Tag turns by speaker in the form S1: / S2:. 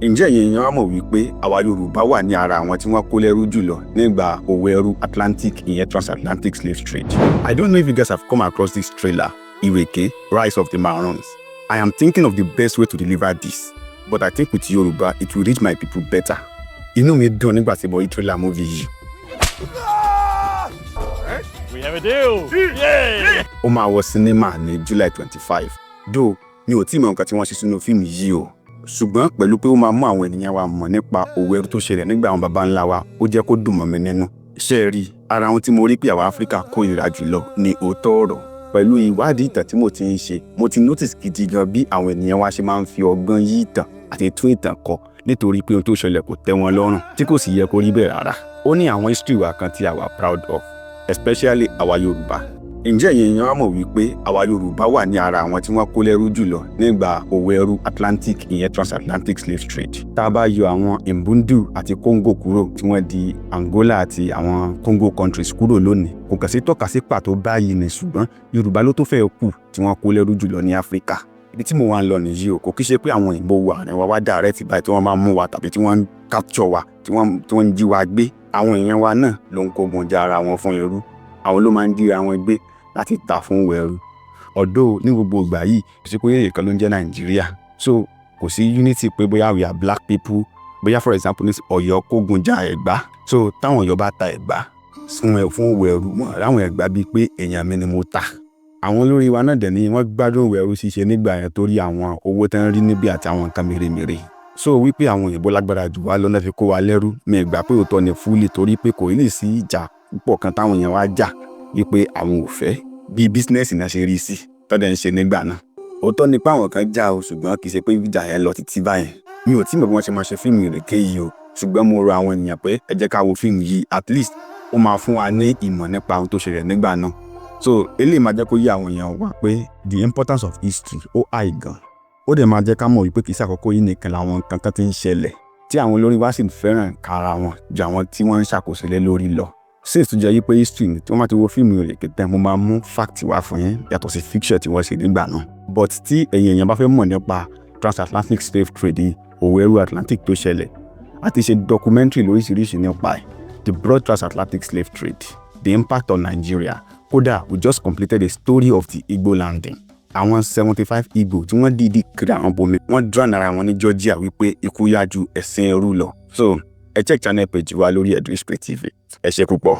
S1: Ǹjẹ́ ẹ̀yin èèyàn á mọ̀ wípé àwa Yorùbá wà ní ara àwọn tí wọ́n kó lẹ́rú jùlọ nígbà òwò ẹrú Atlantic ìyẹn transatlantic slave trade. I don't know if you guys have come across this trailer, Ireke, Rise of the Maroons. I am thinking of the best way to deliver this, but I think with Yoruba it will reach my people better. Inú mi dùn nígbà tí mo rí trailer movie yìí.
S2: We have a deal! Yay!
S1: Ó máa wọ sinimá ní July 25. Though mi ò tí mọ nǹkan tí wọ́n ṣe sínú fíìmù yìí o. Ṣùgbọ́n pẹ̀lú pé ó máa mú àwọn ènìyàn wa mọ̀ nípa òwò ẹrú tó ṣẹlẹ̀ nígbà àwọn baba ńlá wa, ó jẹ́ kó dùn mọ́ mi nínú. Ṣé rí, ara ohun tí mo rí pé àwa Áfíríkà kórìíra jùlọ ni òótọ́ ọ̀rọ̀. Pẹ̀lú ìwádìí ìtàn tí mo ti ń ṣe, mo ti notice gidi gan bí àwọn ènìyàn wa ṣe máa ń fi ọgbọ́n yí ìtàn àti tún ìtàn kọ nítorí pé ohun tó ṣẹlẹ̀ kò tẹ́ wọn lọ́rùn, tí kò sì yẹ kó rí bẹ́ẹ̀ rárá. Ó ní àwọn history wa kan tí a wà proud of, especially àwa Yorùbá. Ǹjẹ́ ẹ̀yin èèyàn á mọ̀ wípé àwa Yorùbá wà ní ara àwọn tí wọ́n kó lẹ́rú jùlọ nígbà òwò ẹrú Atlantic ìyẹn transatlantic slave trade. Tá a bá yọ àwọn Mbundu àti Congo kúrò tí wọ́n di Angola àti àwọn Congo countries kúrò lónìí, kò kàn sí tọ́ka sí pàtó báyìí ni, ṣùgbọ́n Yorùbá ló tó fẹ́ kù tí wọ́n kó lẹ́rú jùlọ ní Áfíríkà. Ibi tí mo wà ń lọ nìyí o, kò kí ṣe pé àwọn òyìnbó wà ní wá direct báyìí tí wọ́n máa mú wa tàbí tí wọ́n ń capture wa tí wọ́n ń jí wa gbé. Àwọn èèyàn wa náà ló ń kógun ja ara wọn fún ẹrú. Àwọn ló máa ń dí ara wọn gbé láti tà fún ẹrú. Ọ̀dọ̀ ní gbogbo ìgbà yìí kò sí pé èdè kan ló ń jẹ́ Nàìjíríà, so kò sí unity pé bóyá we are black people, bóyá for example ní Ọ̀yọ́ kógun ja Ẹ̀gbá, so táwọn Ọ̀yọ́ bá ta Ẹ̀gbá fún òwò ẹrú, wọn láwọn Ẹ̀gbá bíi pé èèyàn mi ni mo ta. Àwọn olórí wa náà dẹ̀ ni wọ́n gbádùn òwò ẹrú ṣíṣe nígbà yẹn torí àwọn owó tán rí níbi àti àwọn nǹkan mèremère. So wípé àwọn òyìnbó lágbára jù wá lọ́nà fi kó wa lẹ́rú, mi gbà pé òótọ́ ni fúlì torí pé kò ní sí ìjà púpọ̀ kan táwọn èèyàn wá jà wípé àwọn ò fẹ́ bí bísínẹ́sì náà ṣe rí sí tọ́dẹ̀ ń ṣe nígbà náà. Òótọ́ ni pé àwọn kan jà o, ṣùgbọ́n kì í ṣe pé ìjà yẹn lọ títí báyẹn. Mi ò tí mọ̀ bí wọ́n ṣe máa ṣe fíìmù Ìrèké yìí o, ṣùgbọ́n mo rọ àwọn ènìyàn pé ẹ jẹ́ ká wo fíìmù yìí, at least ó máa fún wa ní ìmọ̀ nípa ohun tó ṣẹlẹ̀ nígbà náà. So eléyìí máa jẹ́ kó yé àwọn èèyàn wa pé the importance of history ó high gan. Ó dẹ̀ máa jẹ́ ká mọ̀ wípé kì í ṣàkókò yìí nìkan làwọn nǹkan kan ti ń ṣẹlẹ̀ tí àwọn olórí wa sì fẹ́ràn kára wọn ju àwọn tí wọ́n ń ṣàkóso lé lórí lọ. Since tó jẹ́ yí pé history ni tí wọ́n máa ti wo fíìmù Ìrèké tán, mo máa mú fact wá fún yín yàtọ̀ sí fiction tí wọ́n ṣe nígbà náà. But tí ẹ̀yin èèyàn bá fẹ́ mọ̀ nípa transatlantic slave trade, òwò ẹrú Atlantic tó ṣẹlẹ̀, àti ṣe documentary lóríṣiríṣi nípa ẹ̀, the broad transatlantic slave trade, the impact on Nigeria. Kódà we just completed a story of the Igbo Landing. Àwọn 75 Igbo tí wọ́n dìídì kiri àwọn bomi, wọ́n drown ara wọn ní Georgia wípé ikú yá ju ẹ̀sìn ẹrú lọ. So ẹ check channel page wa lórí Ireke TV. Ẹ ṣé púpọ̀.